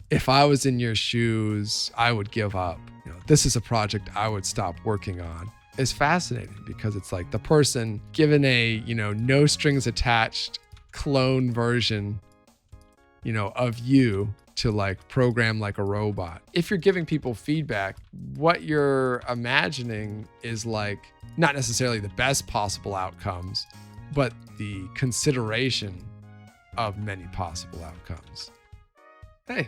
if I was in your shoes, I would give up. This is a project I would stop working on. It's fascinating because it's like the person given a, no strings attached clone version, of you to like program like a robot. If you're giving people feedback, what you're imagining is like not necessarily the best possible outcomes, but the consideration of many possible outcomes. Hey,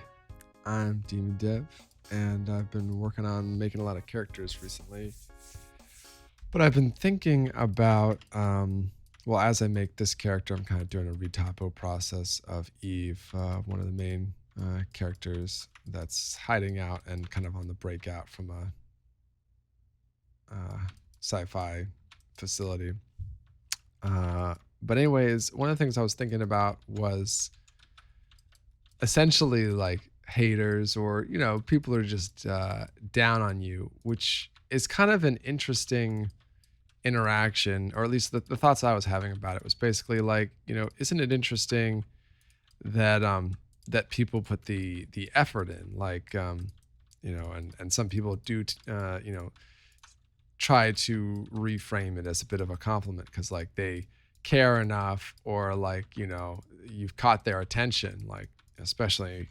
I'm Demon Dev, and I've been working on making a lot of characters recently. But I've been thinking about, as I make this character, I'm kind of doing a retopo process of Eve, one of the main characters that's hiding out and kind of on the breakout from a sci-fi facility. But anyways, one of the things I was thinking about was essentially like haters or, people are just down on you, which is kind of an interesting interaction, or at least the thoughts I was having about it was basically like, isn't it interesting that that people put the effort in, like and some people do try to reframe it as a bit of a compliment because like they care enough, or like you've caught their attention, like especially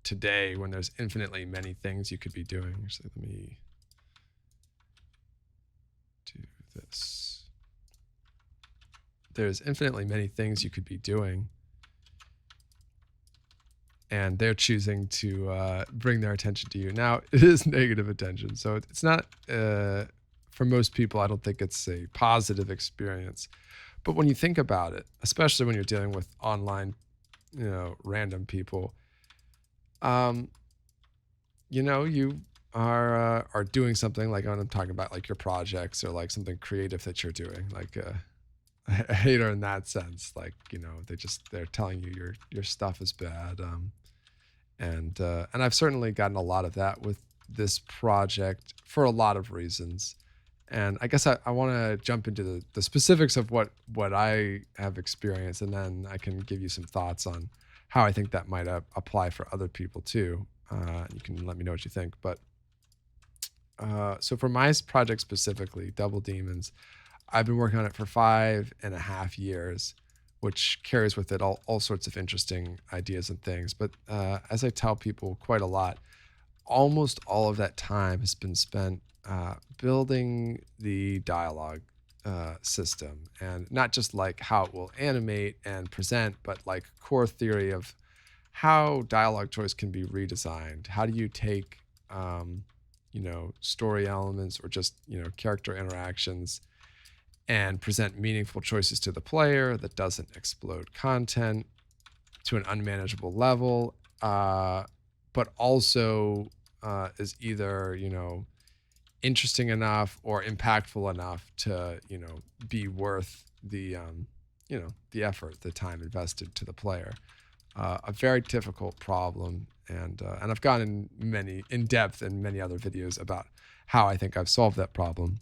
today when there's infinitely many things you could be doing. Actually, let me do this. There's infinitely many things you could be doing, and they're choosing to bring their attention to you. Now, it is negative attention, so it's not, for most people, I don't think it's a positive experience. But when you think about it, especially when you're dealing with online, random people, you are doing something like when I'm talking about like your projects or like something creative that you're doing, like a hater in that sense, like they're telling you your stuff is bad, and I've certainly gotten a lot of that with this project for a lot of reasons. And I guess I want to jump into the specifics of what I have experienced, and then I can give you some thoughts on how I think that might apply for other people too. You can let me know what you think. But so for my project specifically, Double Demons, I've been working on it for 5.5 years, which carries with it all sorts of interesting ideas and things. But as I tell people quite a lot, almost all of that time has been spent building the dialogue system, and not just like how it will animate and present, but like core theory of how dialogue choice can be redesigned. How do you take story elements or just character interactions and present meaningful choices to the player that doesn't explode content to an unmanageable level, but also is either interesting enough or impactful enough to be worth the the effort, the time invested to the player. A very difficult problem, and I've gone in depth in many other videos about how I think I've solved that problem.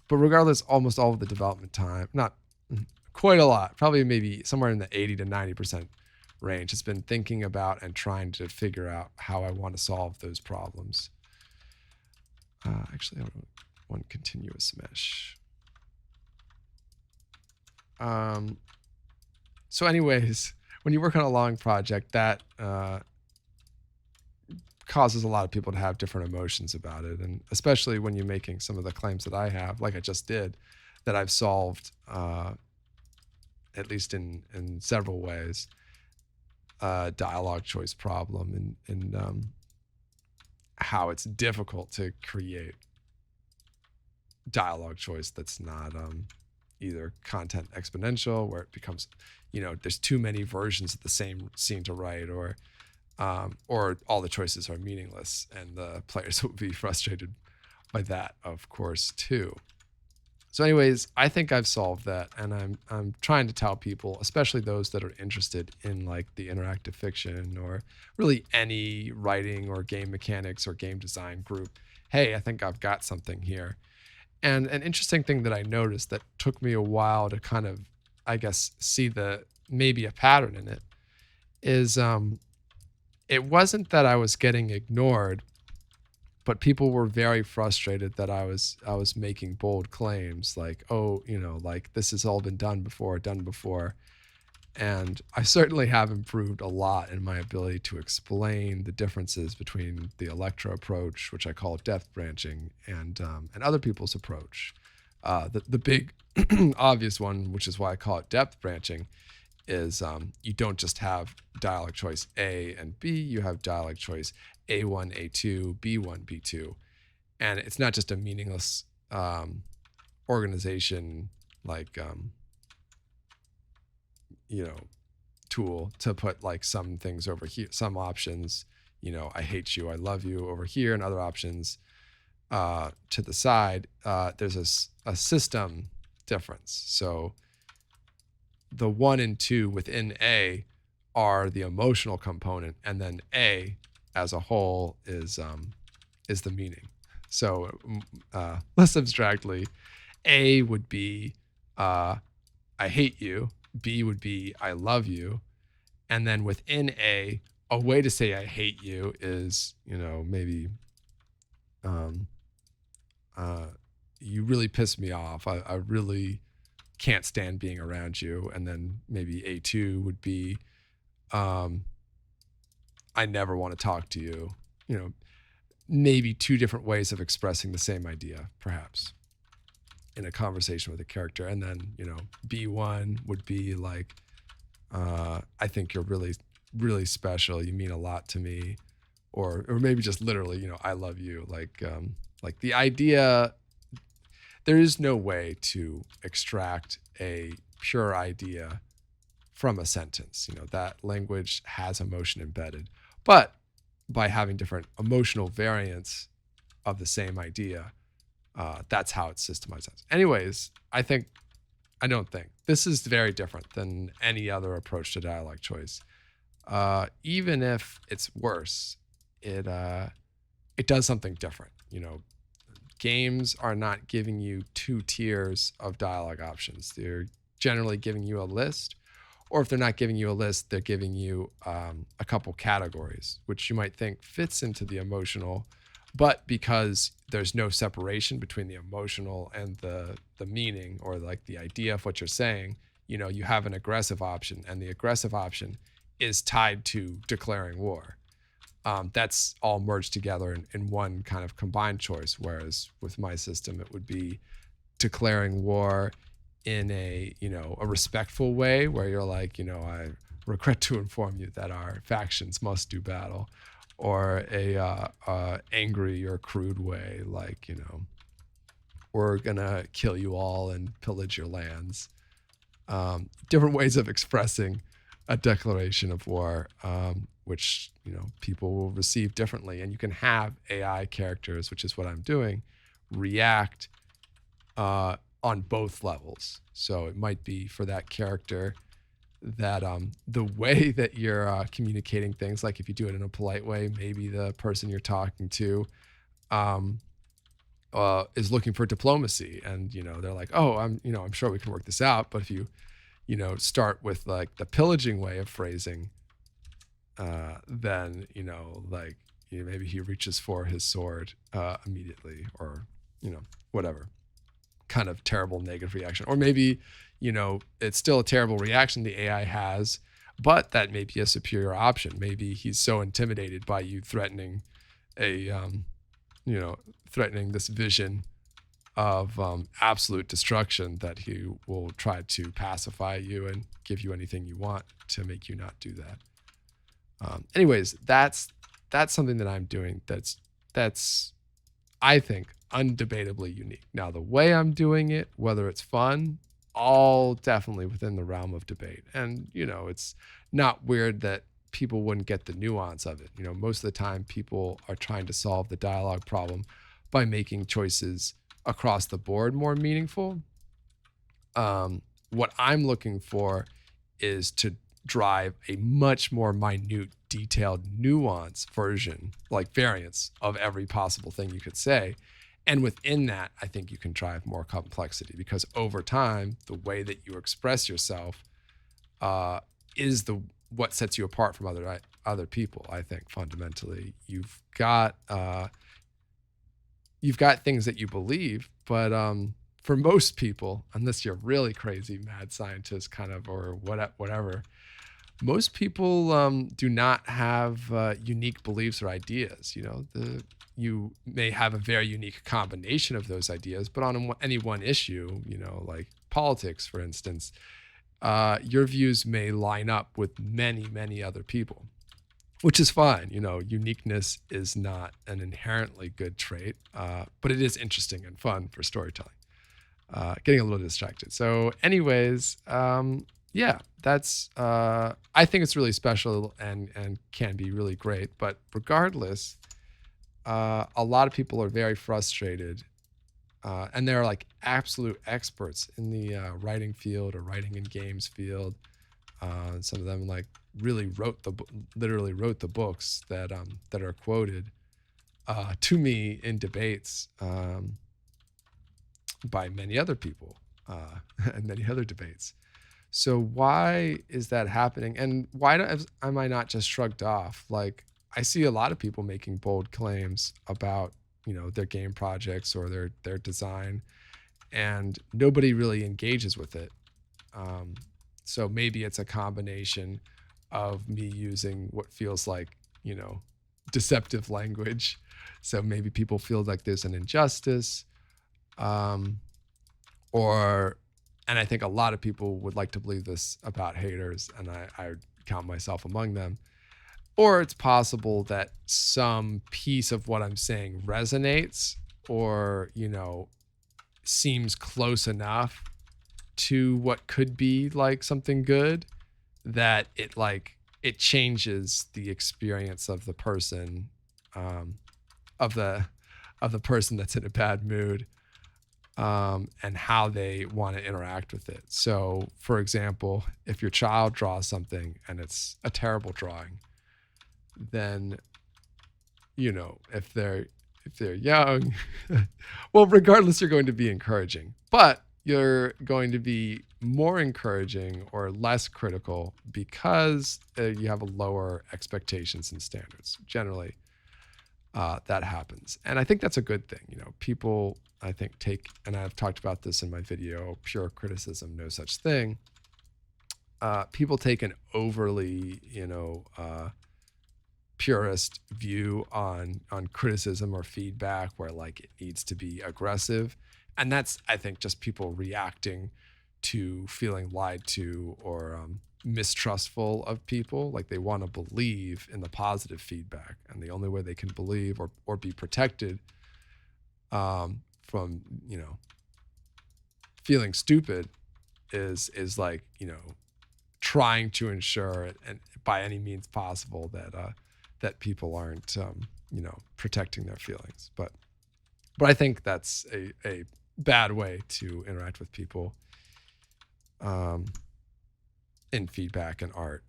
But regardless, almost all of the development time, not quite a lot, probably maybe somewhere in the 80 to 90% range, has been thinking about and trying to figure out how I want to solve those problems. Actually, I don't want continuous mesh. So anyways, when you work on a long project, that causes a lot of people to have different emotions about it. And especially when you're making some of the claims that I have, like I just did, that I've solved, at least in several ways, dialogue choice problem, and how it's difficult to create dialogue choice that's not either content exponential, where it becomes, there's too many versions of the same scene to write, or all the choices are meaningless, and the players will be frustrated by that, of course, too. So anyways, I think I've solved that, and I'm trying to tell people, especially those that are interested in like the interactive fiction or really any writing or game mechanics or game design group, hey, I think I've got something here. And an interesting thing that I noticed that took me a while to kind of, I guess, see maybe a pattern in it is it wasn't that I was getting ignored, but people were very frustrated that I was making bold claims like, oh, like this has all been done before. And I certainly have improved a lot in my ability to explain the differences between the Electro approach, which I call depth branching, and other people's approach. The big obvious one, which is why I call it depth branching, is you don't just have dialog choice A and B, you have dialog choice A1, A2, B1, B2. And it's not just a meaningless organization like, tool to put like some things over here, some options, I hate you, I love you over here, and other options to the side. There's a system difference. So the 1 and 2 within A are the emotional component, and then A as a whole is the meaning. So less abstractly, A would be I hate you, B would be I love you, and then within A way to say I hate you is, maybe you really piss me off. I really can't stand being around you. And then maybe A2 would be I never want to talk to you. Maybe two different ways of expressing the same idea, perhaps, in a conversation with a character. And then, B1 would be like, I think you're really, really special. You mean a lot to me. Or maybe just literally, I love you. Like the idea, there is no way to extract a pure idea from a sentence. That language has emotion embedded. But by having different emotional variants of the same idea, that's how it's systemized. Anyways, I don't think this is very different than any other approach to dialogue choice. Even if it's worse, it does something different. Games are not giving you 2 tiers of dialogue options. They're generally giving you a list, or if they're not giving you a list, they're giving you a couple categories, which you might think fits into the emotional, but because there's no separation between the emotional and the meaning, or like the idea of what you're saying, you have an aggressive option, and the aggressive option is tied to declaring war. That's all merged together in one kind of combined choice. Whereas with my system, it would be declaring war in a respectful way, where you're like, I regret to inform you that our factions must do battle, or a angry or crude way, like, we're gonna kill you all and pillage your lands. Different ways of expressing a declaration of war, which people will receive differently. And you can have AI characters, which is what I'm doing, react on both levels. So it might be for that character that the way that you're communicating things, like if you do it in a polite way, maybe the person you're talking to is looking for diplomacy, and they're like, oh, I'm sure we can work this out. But if you start with like the pillaging way of phrasing, then like maybe he reaches for his sword immediately, or whatever kind of terrible negative reaction. Or maybe it's still a terrible reaction the AI has, but that may be a superior option. Maybe he's so intimidated by you threatening threatening this vision of absolute destruction that he will try to pacify you and give you anything you want to make you not do that. Anyways, that's something that I'm doing that's I think undebatably unique. Now, the way I'm doing it, whether it's fun, all definitely within the realm of debate. And it's not weird that people wouldn't get the nuance of it. Most of the time people are trying to solve the dialogue problem by making choices across the board more meaningful. What I'm looking for is to drive a much more minute, detailed, nuanced version, like variants of every possible thing you could say. And within that, I think you can drive more complexity, because over time, the way that you express yourself is what sets you apart from other people. I think fundamentally you've got things that you believe, but for most people, unless you're really crazy mad scientist kind of or whatever, most people do not have unique beliefs or ideas. You may have a very unique combination of those ideas, but on any one issue, like politics, for instance, your views may line up with many other people, which is fine. Uniqueness is not an inherently good trait, but it is interesting and fun for storytelling. Getting a little distracted. So anyways, yeah, that's, I think it's really special and can be really great, but regardless, a lot of people are very frustrated, and they're like absolute experts in the writing field or writing in games field. Some of them like really literally wrote the books that are quoted to me in debates by many other people and many other debates. So why is that happening? And why am I not just shrugged off? Like, I see a lot of people making bold claims about their game projects or their design, and nobody really engages with it. So maybe it's a combination of me using what feels like deceptive language. So maybe people feel like there's an injustice, and I think a lot of people would like to believe this about haters, and I would count myself among them. Or it's possible that some piece of what I'm saying resonates or, seems close enough to what could be like something good that it changes the experience of the person, of the person that's in a bad mood, and how they want to interact with it. So, for example, if your child draws something and it's a terrible drawing, then if they're young, well, regardless, you're going to be encouraging, but you're going to be more encouraging or less critical because you have a lower expectations and standards. Generally, that happens, and I think that's a good thing. People, I think, and I've talked about this in my video, Pure Criticism, No Such Thing. People take an overly purist view on criticism or feedback where like it needs to be aggressive, and that's, I think, just people reacting to feeling lied to or mistrustful of people. Like, they want to believe in the positive feedback, and the only way they can believe or be protected from feeling stupid is like trying to ensure it, and by any means possible, that people aren't protecting their feelings. But I think that's a bad way to interact with people in feedback and art.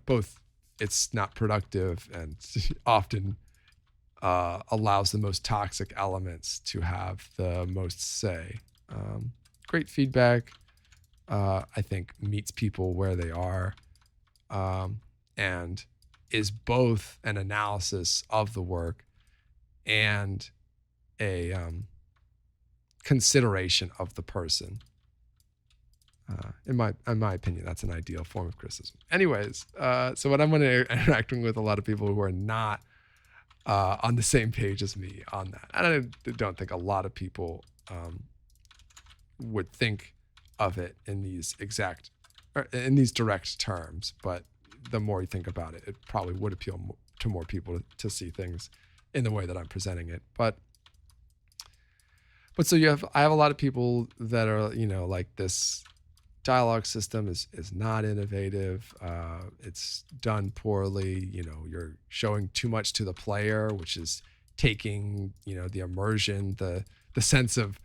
Both, it's not productive and often allows the most toxic elements to have the most say. Great feedback, I think, meets people where they are, and is both an analysis of the work and a consideration of the person. In my opinion, that's an ideal form of criticism. Anyways, so when I'm interacting with a lot of people who are not on the same page as me on that, and I don't think a lot of people would think of it in these direct terms, but the more you think about it, it probably would appeal to more people to see things in the way that I'm presenting it. But so I have a lot of people that are, like, this dialogue system is not innovative. It's done poorly. You're showing too much to the player, which is taking, the immersion, the sense of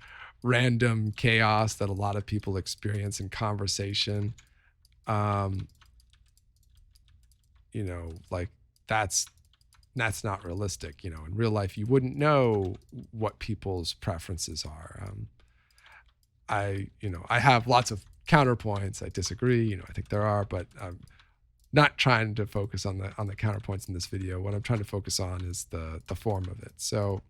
random chaos that a lot of people experience in conversation. Like, that's not realistic. In real life, you wouldn't know what people's preferences are. I have lots of counterpoints. I disagree. I think there are, but not trying to focus on the counterpoints in this video. What I'm trying to focus on is the form of it. So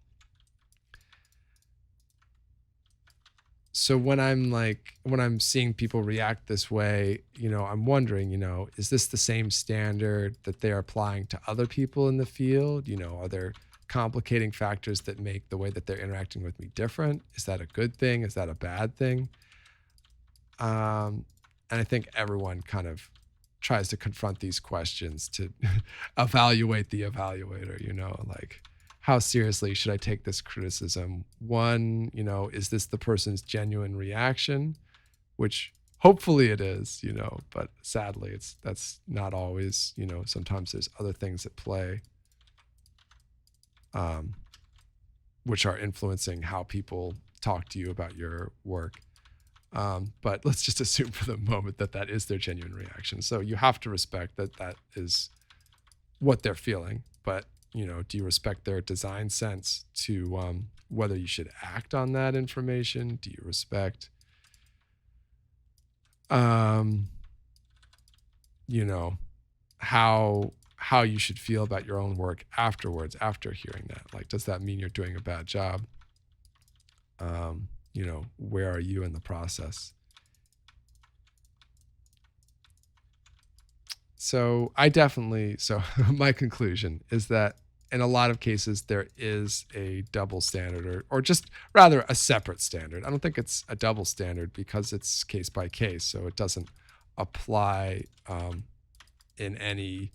when I'm seeing people react this way, I'm wondering, is this the same standard that they're applying to other people in the field? Are there complicating factors that make the way that they're interacting with me different? Is that a good thing? Is that a bad thing? And I think everyone kind of tries to confront these questions to evaluate the evaluator, like, how seriously should I take this criticism? One, is this the person's genuine reaction? Which hopefully it is, but sadly that's not always, sometimes there's other things at play, which are influencing how people talk to you about your work. But let's just assume for the moment that is their genuine reaction. So you have to respect that is what they're feeling. But, do you respect their design sense to whether you should act on that information? Do you respect, how you should feel about your own work afterwards, after hearing that? Like, does that mean you're doing a bad job? Where are you in the process? So my conclusion is that in a lot of cases, there is a double standard or just rather a separate standard. I don't think it's a double standard because it's case by case. So it doesn't apply in any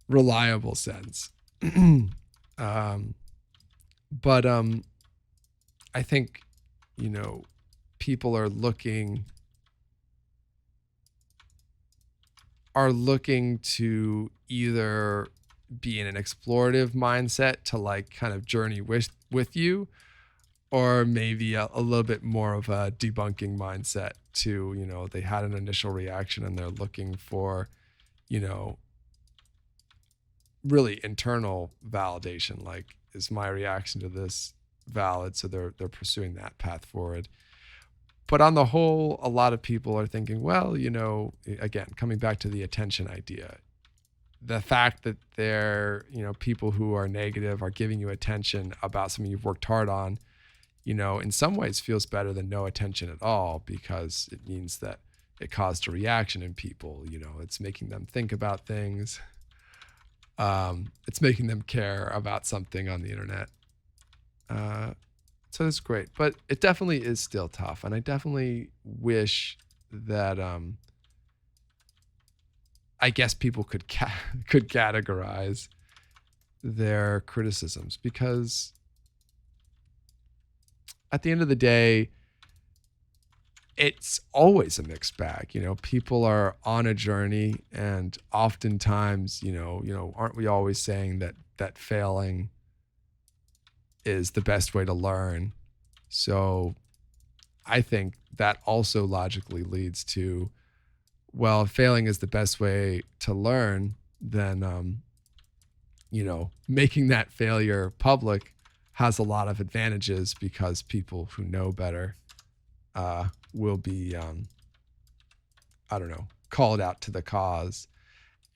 reliable sense. But I think, people are looking to either be in an explorative mindset to like kind of journey with you, or maybe a little bit more of a debunking mindset to, they had an initial reaction and they're looking for, really internal validation. Like, is my reaction to this valid? So they're pursuing that path forward. But on the whole, a lot of people are thinking, well, again, coming back to the attention idea, the fact that they're, people who are negative are giving you attention about something you've worked hard on, in some ways feels better than no attention at all, because it means that it caused a reaction in people. It's making them think about things. It's making them care about something on the internet. So that's great, but it definitely is still tough. And I definitely wish that, I guess people could categorize their criticisms, because at the end of the day, it's always a mixed bag. People are on a journey, and oftentimes, aren't we always saying that failing is the best way to learn? So I think that also logically leads to, well, if failing is the best way to learn, then, making that failure public has a lot of advantages, because people who know better will be, called out to the cause.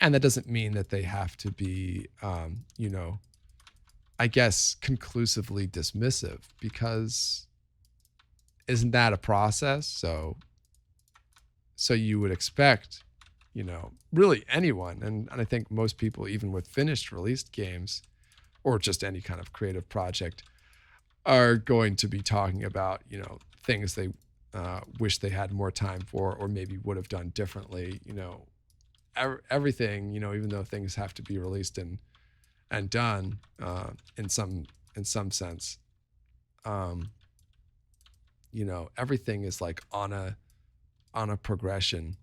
And that doesn't mean that they have to be, I guess, conclusively dismissive, because isn't that a process? So you would expect, really anyone, and I think most people, even with finished released games or just any kind of creative project, are going to be talking about, things they wish they had more time for, or maybe would have done differently. Everything, even though things have to be released and done in some sense, everything is like on a progression.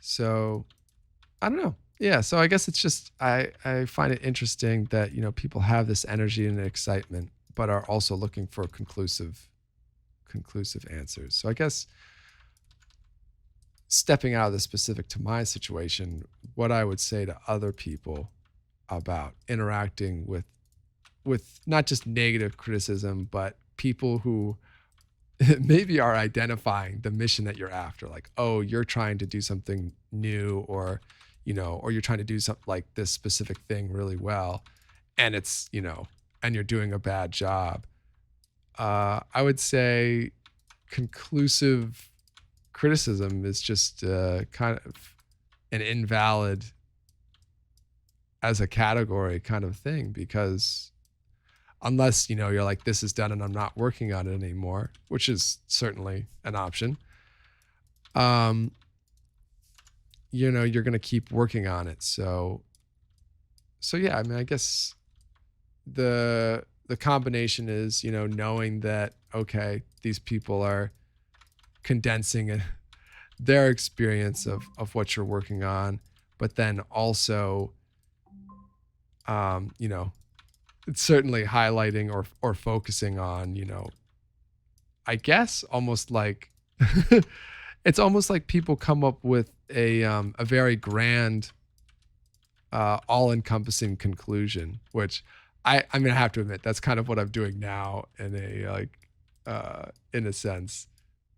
So I don't know. Yeah. So I guess it's just, I find it interesting that, people have this energy and excitement, but are also looking for conclusive answers. So I guess, stepping out of the specific to my situation, what I would say to other people about interacting with not just negative criticism, but people who maybe are identifying the mission that you're after. Like, oh, you're trying to do something new, or, or you're trying to do something like this specific thing really well. And it's, and you're doing a bad job. I would say conclusive criticism is just kind of an invalid as a category kind of thing, because unless, you're like, this is done and I'm not working on it anymore, which is certainly an option. You're going to keep working on it. So yeah, I mean, I guess the combination is, knowing that, okay, these people are condensing their experience of what you're working on, but then also, it's certainly highlighting or focusing on, I guess almost like it's almost like people come up with a very grand, all-encompassing conclusion, which I mean, I have to admit that's kind of what I'm doing now in a sense,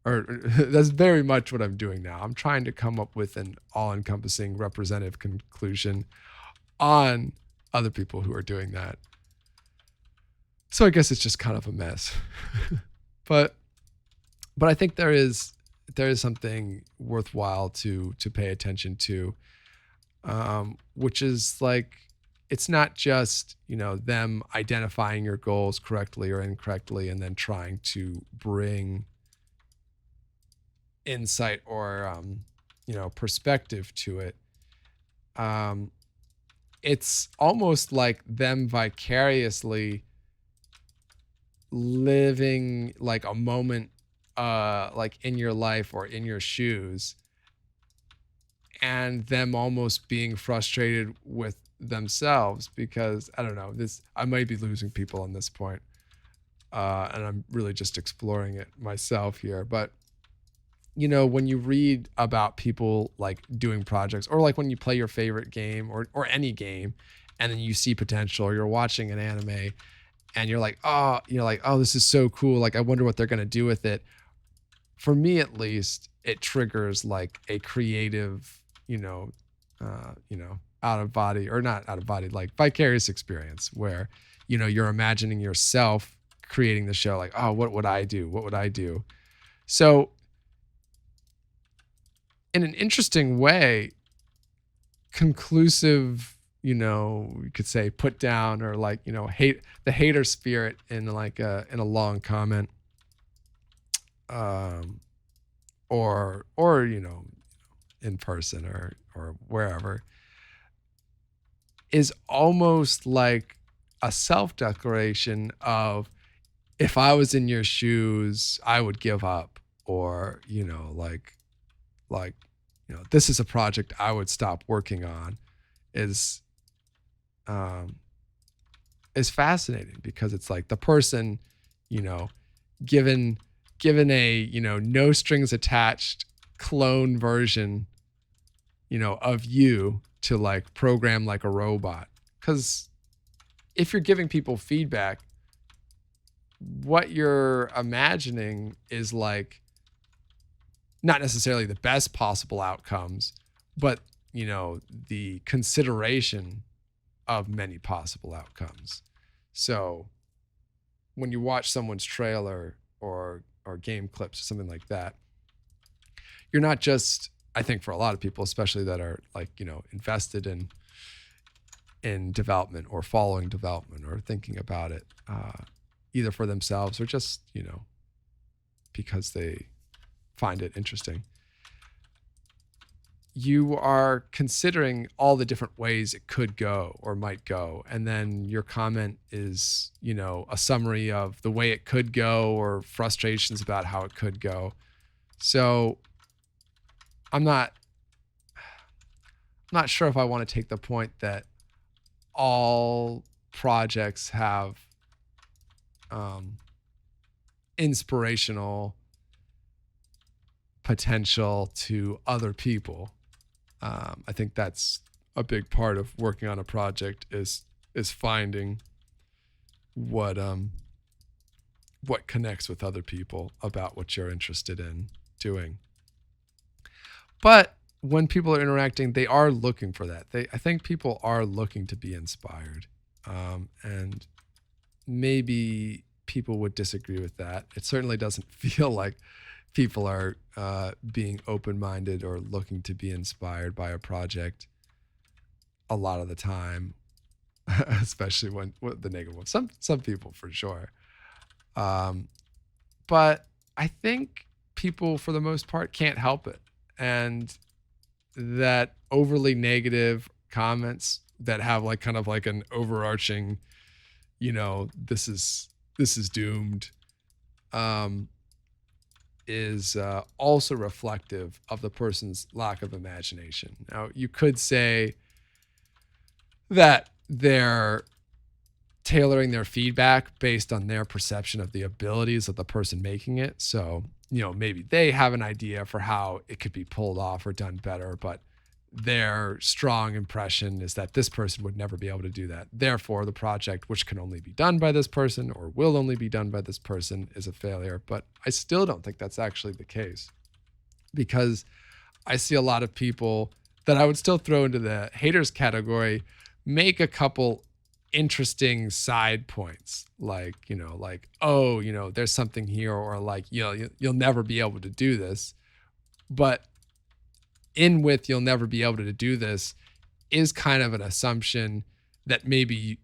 or that's very much what I'm doing now. I'm trying to come up with an all-encompassing representative conclusion on other people who are doing that. So I guess it's just kind of a mess. but I think there is something worthwhile to pay attention to, which is like, it's not just, them identifying your goals correctly or incorrectly and then trying to bring insight or perspective to it. It's almost like them vicariously living like a moment like in your life or in your shoes, and them almost being frustrated with themselves because, I don't know, I might be losing people on this point, and I'm really just exploring it myself here. But when you read about people like doing projects, or like when you play your favorite game or any game, and then you see potential, or you're watching an anime and you're like, oh, this is so cool. Like, I wonder what they're going to do with it. For me, at least, it triggers like a creative, out of body, or not out of body, like vicarious experience where, you're imagining yourself creating the show. Like, oh, what would I do? What would I do? So in an interesting way, conclusive, you could say put down, or like, hate the hater spirit in like in a long comment, or in person or wherever, is almost like a self-declaration of, if I was in your shoes, I would give up, or this is a project I would stop working on, is fascinating, because it's like the person, given a, no strings attached clone version, of you to like program like a robot. Because if you're giving people feedback, what you're imagining is like not necessarily the best possible outcomes, but the consideration of many possible outcomes. So when you watch someone's trailer or game clips or something like that, you're not just, I think for a lot of people, especially that are like, invested in development or following development or thinking about it, either for themselves or just, because they find it interesting, you are considering all the different ways it could go or might go. And then your comment is, a summary of the way it could go or frustrations about how it could go. So I'm not sure if I want to take the point that all projects have inspirational potential to other people. I think that's a big part of working on a project is finding what what connects with other people about what you're interested in doing. But when people are interacting, they are looking for that. I think people are looking to be inspired. And maybe people would disagree with that. It certainly doesn't feel like people are being open-minded or looking to be inspired by a project a lot of the time, especially when the negative ones. Some people for sure. Um, but I think people, for the most part, can't help it, and that overly negative comments that have like kind of like an overarching, this is doomed, um, is also reflective of the person's lack of imagination. Now, you could say that they're tailoring their feedback based on their perception of the abilities of the person making it. So, maybe they have an idea for how it could be pulled off or done better, but their strong impression is that this person would never be able to do that. Therefore, the project, which can only be done by this person or will only be done by this person, is a failure. But I still don't think that's actually the case, because I see a lot of people that I would still throw into the haters category make a couple interesting side points, like, oh, there's something here, or like, you'll never be able to do this. But you'll never be able to do this is kind of an assumption that maybe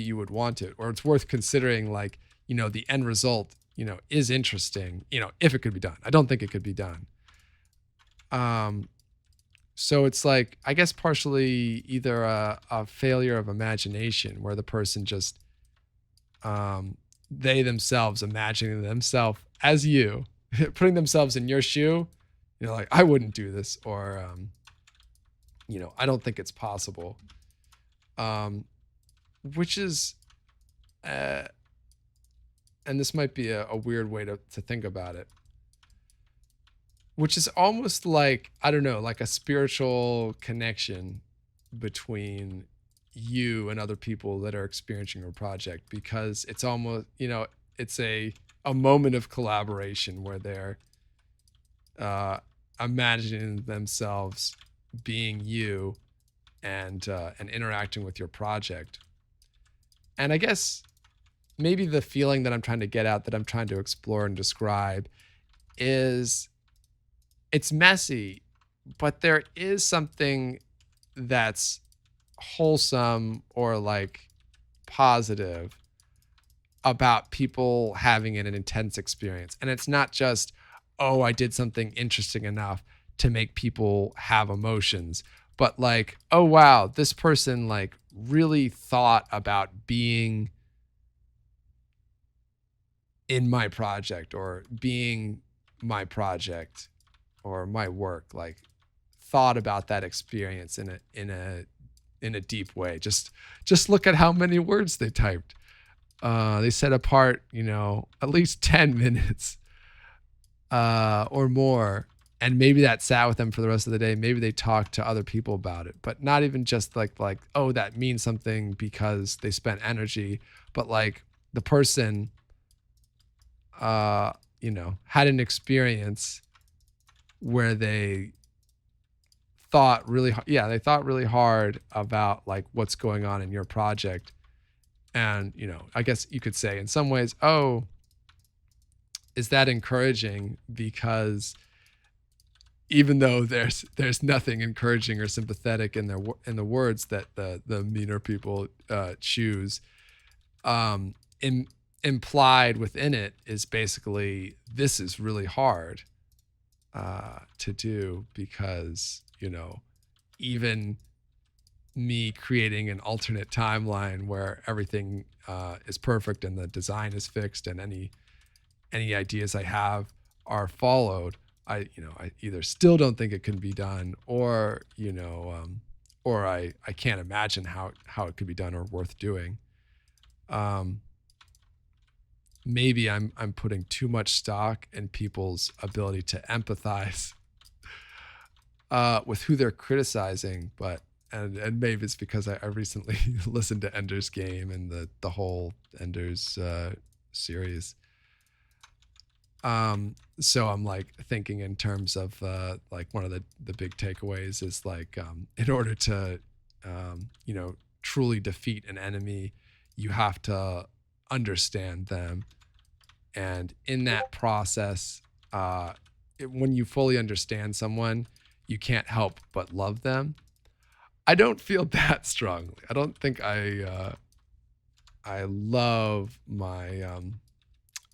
you would want it, or it's worth considering, like, the end result, is interesting, if it could be done. I don't think it could be done. So it's like, I guess, partially either a failure of imagination, where the person just, they themselves imagining themselves as you, putting themselves in your shoe, like, I wouldn't do this, or, I don't think it's possible. Which is, and this might be a weird way to think about it, which is almost like, I don't know, like a spiritual connection between you and other people that are experiencing your project, because it's almost, it's a moment of collaboration where they're imagining themselves being you, and interacting with your project. And I guess maybe the feeling that I'm trying to get at, that I'm trying to explore and describe, is it's messy, but there is something that's wholesome or like positive about people having an intense experience. And it's not just, oh, I did something interesting enough to make people have emotions, but like, oh, wow, this person like really thought about being in my project, or being my project or my work, like thought about that experience in a deep way. Just look at how many words they typed. They set apart, at least 10 minutes or more. And maybe that sat with them for the rest of the day. Maybe they talked to other people about it, but not even just like, oh, that means something because they spent energy, but like the person, had an experience where they thought really, they thought really hard about like what's going on in your project. And, I guess you could say in some ways, oh, is that encouraging? Because even though there's nothing encouraging or sympathetic in the words that the meaner people choose, implied within it is basically, this is really hard to do, because even me creating an alternate timeline where everything is perfect and the design is fixed and any ideas I have are followed, I either still don't think it can be done, or or I can't imagine how it could be done or worth doing. Maybe I'm putting too much stock in people's ability to empathize with who they're criticizing, but and maybe it's because I recently listened to Ender's Game and the whole Ender's series. So I'm like thinking in terms of like one of the big takeaways is like in order to you know, truly defeat an enemy, you have to understand them, and in that process, when you fully understand someone, you can't help but love them. I don't feel that strongly. I don't think I love my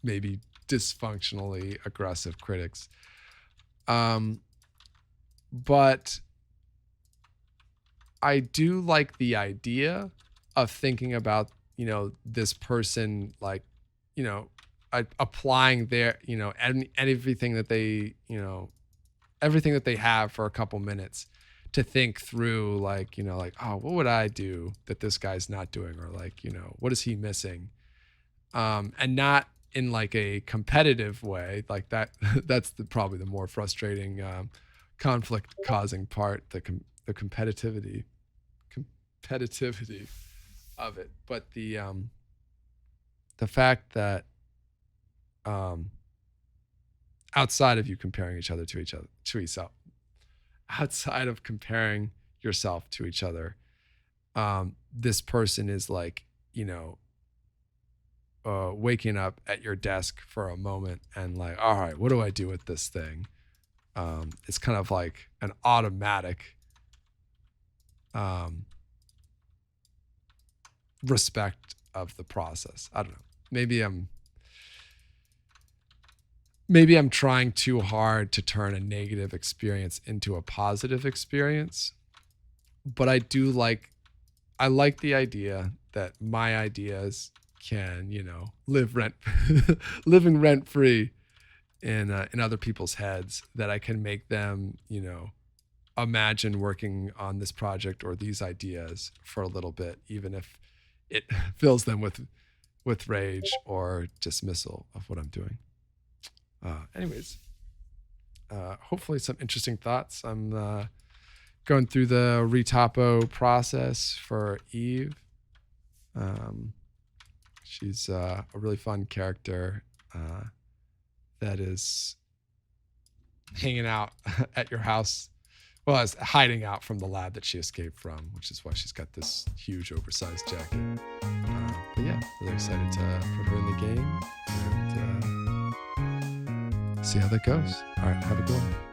maybe dysfunctionally aggressive critics. Um, but I do like the idea of thinking about, you know, this person like, you know, applying their, you know, and everything that they, you know, everything that they have for a couple minutes to think through like, you know, like, oh, what would I do that this guy's not doing? Or like, you know, what is he missing? And not in like a competitive way like that. That's probably the more frustrating conflict causing part, the competitivity of it, but the fact that um outside of you comparing each other to each other to yourself, outside of comparing yourself to each other, this person is like, you know, waking up at your desk for a moment and like, all right, what do I do with this thing? It's kind of like an automatic um, respect of the process. I don't know. Maybe I'm trying too hard to turn a negative experience into a positive experience, but I like the idea that my ideas can, you know, living rent free in other people's heads, that I can make them, you know, imagine working on this project or these ideas for a little bit, even if it fills them with rage or dismissal of what I'm doing. Anyways, hopefully some interesting thoughts. I'm going through the Retopo process for Eve. She's a really fun character that is hanging out at your house. Well, is hiding out from the lab that she escaped from, which is why she's got this huge oversized jacket. But yeah, really excited to put her in the game and see how that goes. All right, have a good one.